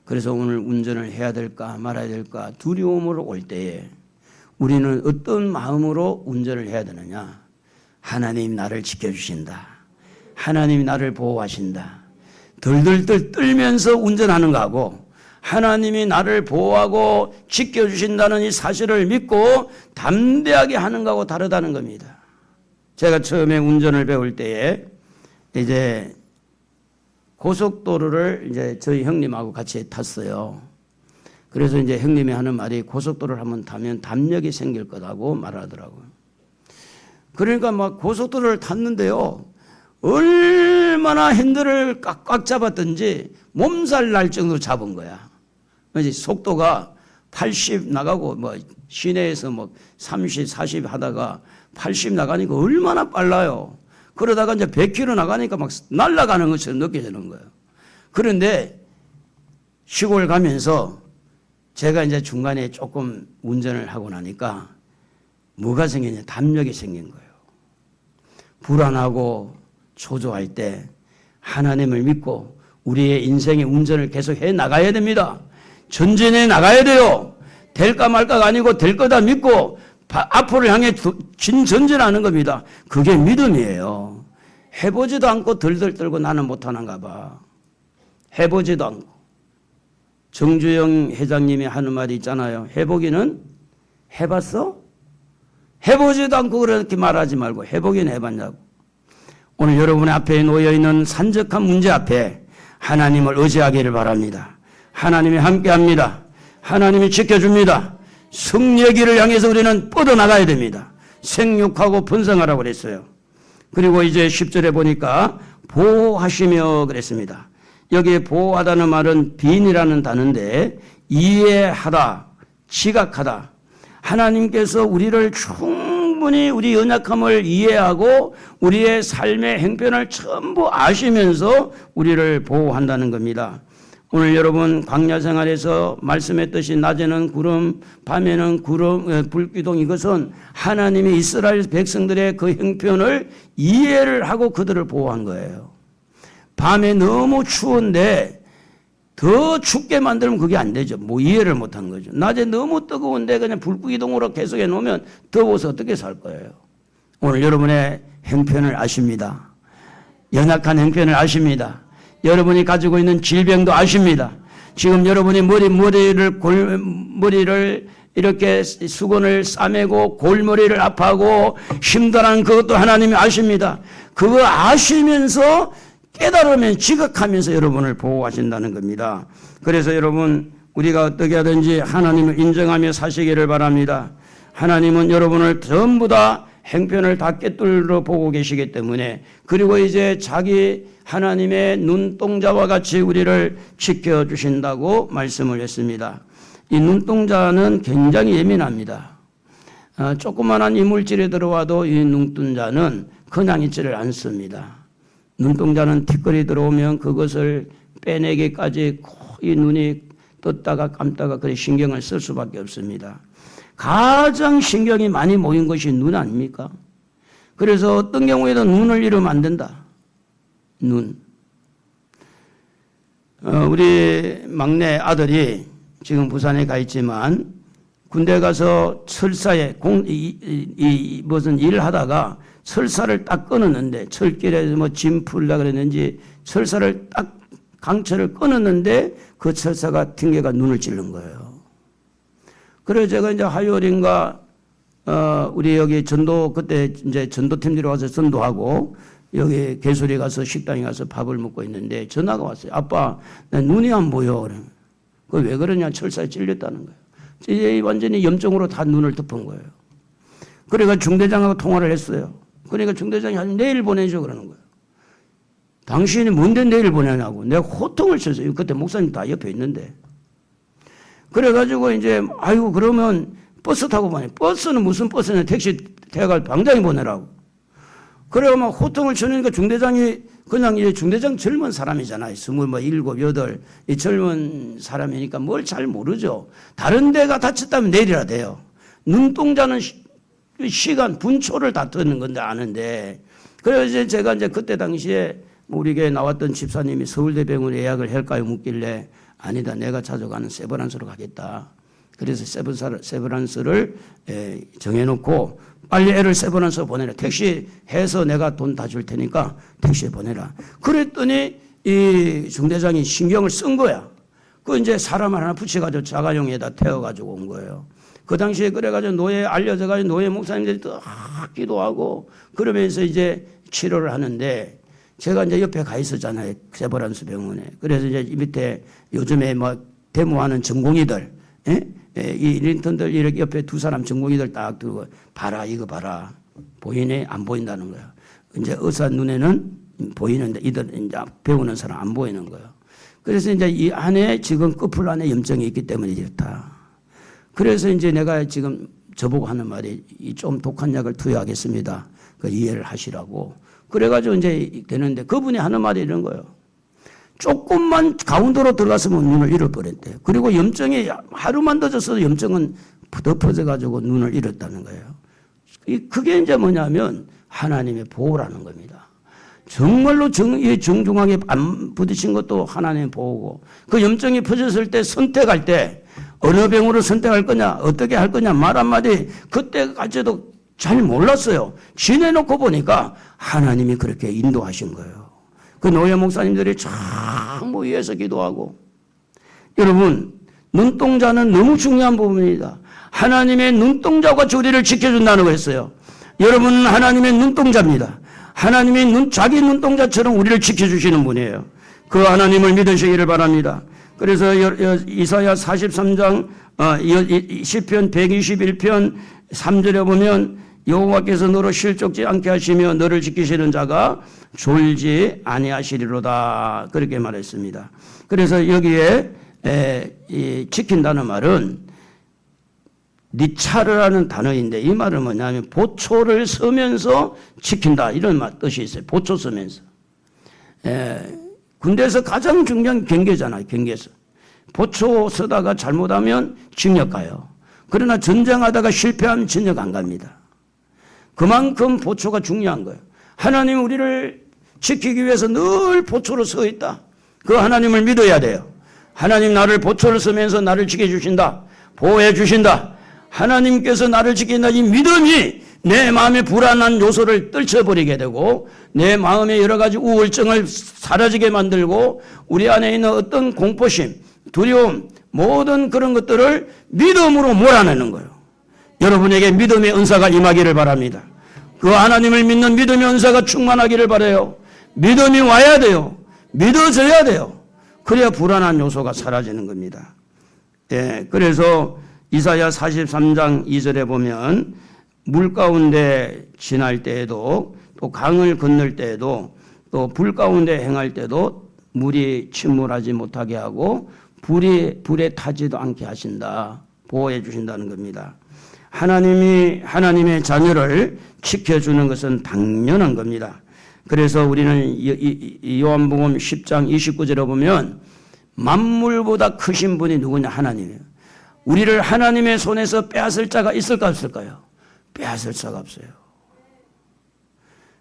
그래서 오늘 운전을 해야 될까 말아야 될까 두려움으로 올 때에 우리는 어떤 마음으로 운전을 해야 되느냐? 하나님 나를 지켜주신다. 하나님이 나를 보호하신다. 덜덜덜 떨면서 운전하는 거하고 하나님이 나를 보호하고 지켜주신다는 이 사실을 믿고 담대하게 하는 거하고 다르다는 겁니다. 제가 처음에 운전을 배울 때에 이제 고속도로를 이제 저희 형님하고 같이 탔어요. 그래서 이제 형님이 하는 말이 고속도로를 한번 타면 담력이 생길 거라고 말하더라고요. 그러니까 막 고속도로를 탔는데요. 얼마나 핸들을 꽉꽉 잡았든지 몸살 날 정도로 잡은 거야. 속도가 80 나가고 뭐 시내에서 뭐 30, 40 하다가 80 나가니까 얼마나 빨라요. 그러다가 이제 100km 나가니까 막 날아가는 것처럼 느껴지는 거예요. 그런데 시골 가면서 제가 이제 중간에 조금 운전을 하고 나니까 뭐가 생겼냐? 담력이 생긴 거예요. 불안하고 초조할 때 하나님을 믿고 우리의 인생의 운전을 계속 해 나가야 됩니다. 전진해 나가야 돼요. 될까 말까가 아니고 될 거다 믿고 앞으로 향해 전진하는 겁니다. 그게 믿음이에요. 해보지도 않고 덜덜 떨고 나는 못하는가 봐. 해보지도 않고. 정주영 회장님이 하는 말이 있잖아요. 해보기는 해봤어? 해보지도 않고 그렇게 말하지 말고 해보기는 해봤냐고. 오늘 여러분의 앞에 놓여있는 산적한 문제 앞에 하나님을 의지하기를 바랍니다. 하나님이 함께합니다. 하나님이 지켜줍니다. 승리의 길을 향해서 우리는 뻗어나가야 됩니다. 생육하고 번성하라고 그랬어요. 그리고 이제 10절에 보니까 보호하시며 그랬습니다. 여기에 보호하다는 말은 빈이라는 단어인데 이해하다, 지각하다. 하나님께서 우리를 충분히 우리 연약함을 이해하고 우리의 삶의 행편을 전부 아시면서 우리를 보호한다는 겁니다. 오늘 여러분 광야 생활에서 말씀했듯이 낮에는 구름, 밤에는 불기둥, 이것은 하나님이 이스라엘 백성들의 그 형편을 이해를 하고 그들을 보호한 거예요. 밤에 너무 추운데 더 춥게 만들면 그게 안 되죠. 뭐 이해를 못한 거죠. 낮에 너무 뜨거운데 그냥 불기둥으로 계속 해놓으면 더워서 어떻게 살 거예요. 오늘 여러분의 형편을 아십니다. 연약한 형편을 아십니다. 여러분이 가지고 있는 질병도 아십니다. 지금 여러분이 머리를 이렇게 수건을 싸매고 골머리를 아파하고 힘들어하는 그것도 하나님이 아십니다. 그거 아시면서 깨달으면 지각하면서 여러분을 보호하신다는 겁니다. 그래서 여러분 우리가 어떻게 하든지 하나님을 인정하며 사시기를 바랍니다. 하나님은 여러분을 전부 다 행편을 다 꿰뚫어 보고 계시기 때문에 그리고 이제 자기 하나님의 눈동자와 같이 우리를 지켜주신다고 말씀을 했습니다. 이 눈동자는 굉장히 예민합니다. 조그마한 이물질이 들어와도 이 눈동자는 그냥 있지를 않습니다. 눈동자는 티끌이 들어오면 그것을 빼내기까지 이 눈이 떴다가 감다가 그래 신경을 쓸 수밖에 없습니다. 가장 신경이 많이 모인 것이 눈 아닙니까? 그래서 어떤 경우에도 눈을 잃으면 안 된다. 눈. 우리 막내 아들이 지금 부산에 가 있지만 군대 가서 철사에 무슨 일을 하다가 철사를 딱 끊었는데 철길에 뭐 짐 풀라 그랬는지 철사를 딱 강철을 끊었는데 그 철사가 튕겨가 눈을 찌른 거예요. 그래서 제가 이제 화요일인가 우리 여기 전도 그때 이제 전도팀들이 와서 전도하고 여기 개소리 가서 식당에 가서 밥을 먹고 있는데 전화가 왔어요. 아빠, 나 눈이 안 보여. 그래. 그 왜 그러냐? 철사에 찔렸다는 거예요. 이제 완전히 염증으로 다 눈을 덮은 거예요. 그래가 중대장하고 통화를 했어요. 그러니까 중대장이 아니 내일 보내줘 그러는 거예요. 당신이 뭔데 내일 보내냐고. 내가 호통을 쳤어요. 그때 목사님 다 옆에 있는데. 그래가지고 이제 아이고 그러면 버스 타고 보내. 버스는 무슨 버스냐? 택시 태워가 당장에 보내라고. 그래가 막 호통을 치니까 중대장이 그냥 이제 중대장 젊은 사람이잖아요. 27, 8 이 젊은 사람이니까 뭘 잘 모르죠. 다른 데가 다쳤다면 내리라 돼요. 눈동자는 시간 분초를 다투는 건데 아는데. 그래서 이제 제가 이제 그때 당시에 우리 교회 나왔던 집사님이 서울대병원에 예약을 할까요 묻길래 아니다. 내가 자주 가는 세브란스로 가겠다. 그래서 세브란스를 정해놓고 빨리 애를 세브란스로 보내라. 택시 해서 내가 돈 다 줄 테니까 택시에 보내라. 그랬더니 이 중대장이 신경을 쓴 거야. 그 이제 사람 하나 붙여가지고 자가용에다 태워가지고 온 거예요. 그 당시에 그래가지고 노예 알려져가지고 노예 목사님들이 또 기도하고 그러면서 이제 치료를 하는데 제가 이제 옆에 가 있었잖아요. 세브란스 병원에. 그래서 이제 밑에 요즘에 뭐 데모하는 전공의들, 이 린턴들 이렇게 옆에 두 사람 전공의들 딱 두고 봐라 이거 봐라 보이네 안 보인다는 거야. 이제 의사 눈에는 보이는데 이들은 이제 배우는 사람 안 보이는 거예요. 그래서 이제 이 안에 지금 끝풀 안에 염증이 있기 때문에 이렇다. 그래서 이제 내가 지금 저보고 하는 말이 좀 독한 약을 투여하겠습니다. 그 이해를 하시라고. 그래가지고 이제 되는데 그분이 하는 말이 이런 거예요. 조금만 가운데로 들어갔으면 눈을 잃어버렸대요. 그리고 염증이 하루만 늦었어도 염증은 덮어져가지고 눈을 잃었다는 거예요. 그게 이제 뭐냐면 하나님의 보호라는 겁니다. 정말로 정중하게 안 부딪힌 것도 하나님의 보호고, 그 염증이 퍼졌을 때 선택할 때 어느 병으로 선택할 거냐, 어떻게 할 거냐 말 한마디 그때까지도 잘 몰랐어요. 지내놓고 보니까 하나님이 그렇게 인도하신 거예요. 그 노예 목사님들이 전부 위에서 기도하고. 여러분, 눈동자는 너무 중요한 부분입니다. 하나님의 눈동자가 우리를 지켜준다는 거였어요. 여러분은 하나님의 눈동자입니다. 하나님이 자기 눈동자처럼 우리를 지켜주시는 분이에요. 그 하나님을 믿으시기를 바랍니다. 그래서 이사야 43장 시편 121편 3절에 보면 여호와께서 너로 실족지 않게 하시며 너를 지키시는 자가 졸지 아니하시리로다, 그렇게 말했습니다. 그래서 여기에 지킨다는 말은 니차르라는 단어인데 이 말은 뭐냐면 보초를 서면서 지킨다, 이런 뜻이 있어요. 보초 서면서. 군대에서 가장 중요한 경계잖아요. 경계에서 보초 서다가 잘못하면 징역 가요. 그러나 전쟁하다가 실패하면 징역 안 갑니다. 그만큼 보초가 중요한 거예요. 하나님 우리를 지키기 위해서 늘 보초로 서 있다. 그 하나님을 믿어야 돼요. 하나님 나를 보초를 서면서 나를 지켜주신다, 보호해 주신다, 하나님께서 나를 지킨다, 이 믿음이 내 마음의 불안한 요소를 떨쳐버리게 되고 내 마음의 여러 가지 우울증을 사라지게 만들고 우리 안에 있는 어떤 공포심, 두려움, 모든 그런 것들을 믿음으로 몰아내는 거예요. 여러분에게 믿음의 은사가 임하기를 바랍니다. 그 하나님을 믿는 믿음의 은사가 충만하기를 바라요. 믿음이 와야 돼요. 믿어져야 돼요. 그래야 불안한 요소가 사라지는 겁니다. 그래서 이사야 43장 2절에 보면 물 가운데 지날 때에도 또 강을 건널 때에도 또 불 가운데 행할 때도 물이 침몰하지 못하게 하고 불에 타지도 않게 하신다, 보호해 주신다는 겁니다. 하나님의 자녀를 지켜주는 것은 당연한 겁니다. 그래서 우리는 요한복음 10장 29절에 보면 만물보다 크신 분이 누구냐? 하나님이에요. 우리를 하나님의 손에서 빼앗을 자가 있을까 없을까요? 빼앗을 자가 없어요.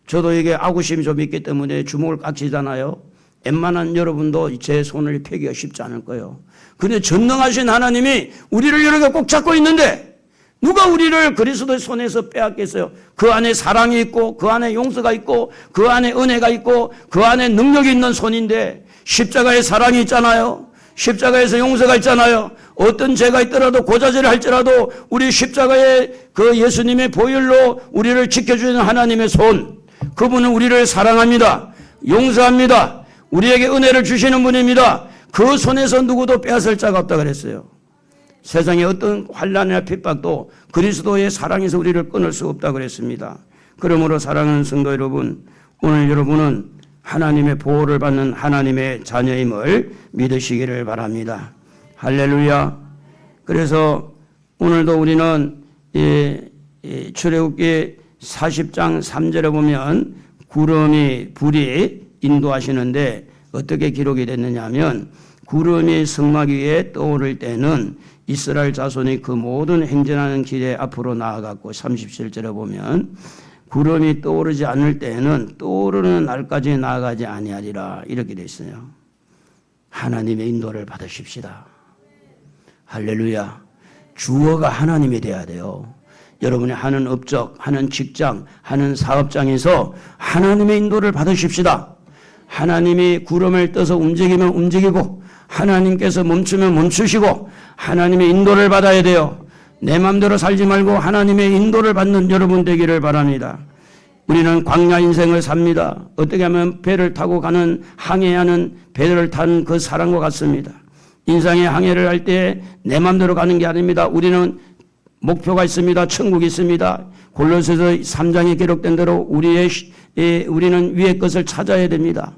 저도 이게 악구심이 좀 있기 때문에 주먹을 깍지잖아요. 웬만한 여러분도 제 손을 펴기가 쉽지 않을 거예요. 그런데 전능하신 하나님이 우리를 이렇게 꼭 잡고 있는데 누가 우리를 그리스도의 손에서 빼앗겠어요? 그 안에 사랑이 있고 그 안에 용서가 있고 그 안에 은혜가 있고 그 안에 능력이 있는 손인데 십자가에 사랑이 있잖아요. 십자가에서 용서가 있잖아요. 어떤 죄가 있더라도 고자질을 할지라도 우리 십자가의 그 예수님의 보혈로 우리를 지켜주는 하나님의 손, 그분은 우리를 사랑합니다. 용서합니다. 우리에게 은혜를 주시는 분입니다. 그 손에서 누구도 빼앗을 자가 없다 그랬어요. 세상의 어떤 환난이나 핍박도 그리스도의 사랑에서 우리를 끊을 수 없다 그랬습니다. 그러므로 사랑하는 성도 여러분, 오늘 여러분은 하나님의 보호를 받는 하나님의 자녀임을 믿으시기를 바랍니다. 할렐루야. 그래서 오늘도 우리는 출애굽기 40장 3절에 보면 구름이 불이 인도하시는데 어떻게 기록이 됐느냐 하면 구름이 성막 위에 떠오를 때는 이스라엘 자손이 그 모든 행진하는 길에 앞으로 나아갔고 37절에 보면 구름이 떠오르지 않을 때에는 떠오르는 날까지 나아가지 아니하리라, 이렇게 되어 있어요. 하나님의 인도를 받으십시다. 할렐루야. 주어가 하나님이 돼야 돼요. 여러분이 하는 업적, 하는 직장, 하는 사업장에서 하나님의 인도를 받으십시다. 하나님이 구름을 떠서 움직이면 움직이고 하나님께서 멈추면 멈추시고 하나님의 인도를 받아야 돼요. 내 마음대로 살지 말고 하나님의 인도를 받는 여러분 되기를 바랍니다. 우리는 광야 인생을 삽니다. 어떻게 하면 배를 타고 가는 항해하는 배를 탄 그 사람과 같습니다. 인생의 항해를 할 때 내 마음대로 가는 게 아닙니다. 우리는 목표가 있습니다. 천국이 있습니다. 골로새서 3장에 기록된 대로 우리는 위의 것을 찾아야 됩니다.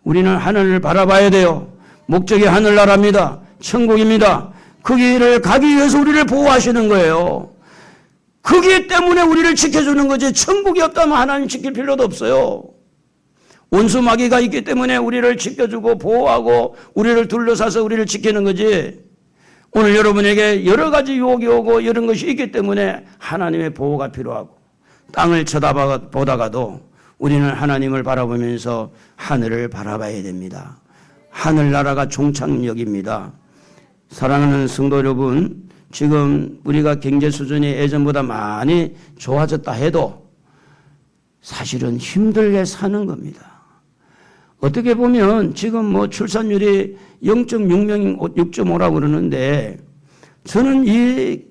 우리는 하늘을 바라봐야 돼요. 목적이 하늘나라입니다. 천국입니다. 그 길을 가기 위해서 우리를 보호하시는 거예요. 그기 때문에 우리를 지켜주는 거지, 천국이 없다면 하나님 지킬 필요도 없어요. 원수 마귀가 있기 때문에 우리를 지켜주고 보호하고 우리를 둘러싸서 우리를 지키는 거지, 오늘 여러분에게 여러 가지 유혹이 오고 이런 것이 있기 때문에 하나님의 보호가 필요하고, 땅을 쳐다보다가도 우리는 하나님을 바라보면서 하늘을 바라봐야 됩니다. 하늘나라가 종착역입니다. 사랑하는 성도 여러분, 지금 우리가 경제 수준이 예전보다 많이 좋아졌다 해도 사실은 힘들게 사는 겁니다. 어떻게 보면 지금 뭐 출산율이 0.6명, 6.5라고 그러는데, 저는 이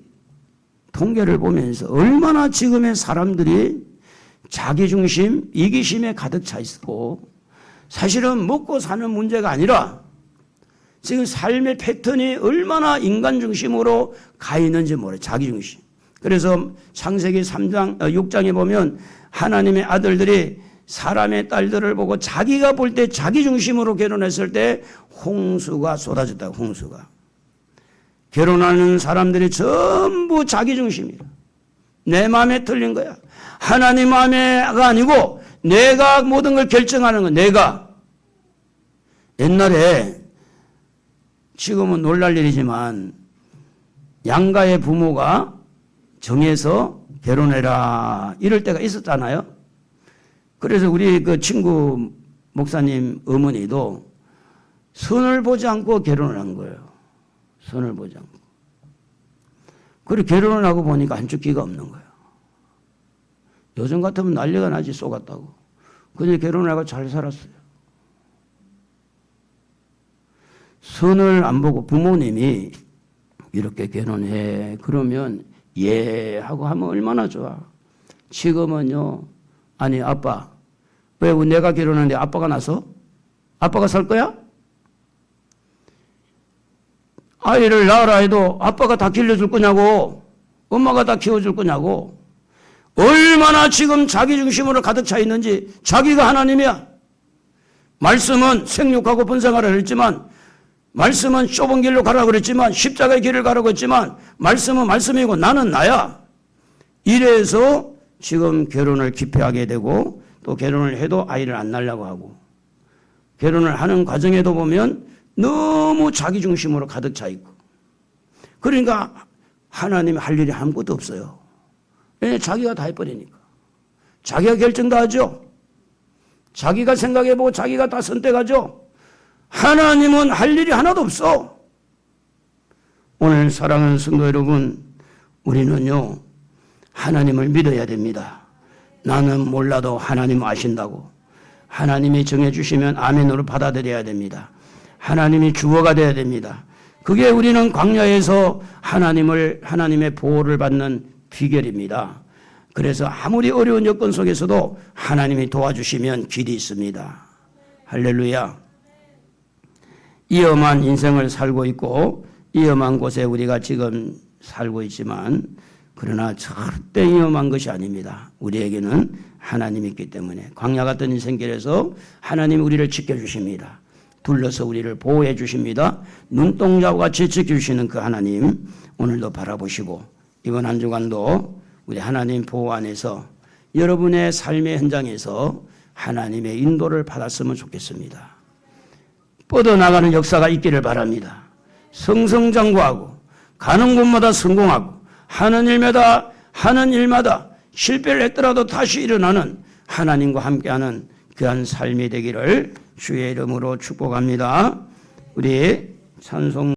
통계를 보면서 얼마나 지금의 사람들이 자기중심, 이기심에 가득 차 있고, 사실은 먹고 사는 문제가 아니라 지금 삶의 패턴이 얼마나 인간 중심으로 가 있는지 모르요. 자기중심. 그래서 창세기 6장에 보면 하나님의 아들들이 사람의 딸들을 보고 자기가 볼 때 자기중심으로 결혼했을 때 홍수가 쏟아졌다고. 홍수가. 결혼하는 사람들이 전부 자기중심이야. 내 마음에 틀린 거야. 하나님 마음에가 아니고 내가 모든 걸 결정하는 거야. 내가. 옛날에, 지금은 놀랄 일이지만 양가의 부모가 정해서 결혼해라 이럴 때가 있었잖아요. 그래서 우리 그 친구 목사님 어머니도 선을 보지 않고 결혼을 한 거예요. 선을 보지 않고. 그리고 결혼을 하고 보니까 한쪽 귀가 없는 거예요. 요즘 같으면 난리가 나지, 쏘갔다고. 그냥 결혼을 하고 잘 살았어요. 선을 안 보고 부모님이 이렇게 결혼해 그러면 예 하고 하면 얼마나 좋아. 지금은요, 아니 아빠, 왜 내가 결혼하는데 아빠가 나서? 아빠가 살 거야? 아이를 낳으라 해도 아빠가 다 길러줄 거냐고, 엄마가 다 키워줄 거냐고. 얼마나 지금 자기중심으로 가득 차 있는지. 자기가 하나님이야. 말씀은 생육하고 번성하라 했지만, 말씀은 좁은 길로 가라고 그랬지만, 십자가의 길을 가라고 했지만, 말씀은 말씀이고 나는 나야. 이래서 지금 결혼을 기피하게 되고, 또 결혼을 해도 아이를 안 낳으려고 하고, 결혼을 하는 과정에도 보면 너무 자기중심으로 가득 차 있고, 그러니까 하나님이 할 일이 아무것도 없어요. 왜냐하면 자기가 다 해버리니까. 자기가 결정 다 하죠. 자기가 생각해보고 자기가 다 선택하죠. 하나님은 할 일이 하나도 없어. 오늘 사랑하는 성도 여러분, 우리는요, 하나님을 믿어야 됩니다. 나는 몰라도 하나님 아신다고. 하나님이 정해주시면 아멘으로 받아들여야 됩니다. 하나님이 주어가 돼야 됩니다. 그게 우리는 광야에서 하나님의 보호를 받는 비결입니다. 그래서 아무리 어려운 여건 속에서도 하나님이 도와주시면 길이 있습니다. 할렐루야. 위험한 인생을 살고 있고 위험한 곳에 우리가 지금 살고 있지만, 그러나 절대 위험한 것이 아닙니다. 우리에게는 하나님이 있기 때문에. 광야 같은 인생길에서 하나님이 우리를 지켜주십니다. 둘러서 우리를 보호해 주십니다. 눈동자와 같이 지켜주시는 그 하나님, 오늘도 바라보시고 이번 한 주간도 우리 하나님 보호 안에서 여러분의 삶의 현장에서 하나님의 인도를 받았으면 좋겠습니다. 뻗어나가는 역사가 있기를 바랍니다. 승승장구하고 가는 곳마다 성공하고 하는 일마다 실패를 했더라도 다시 일어나는 하나님과 함께하는 그한 삶이 되기를 주의 이름으로 축복합니다. 우리 찬송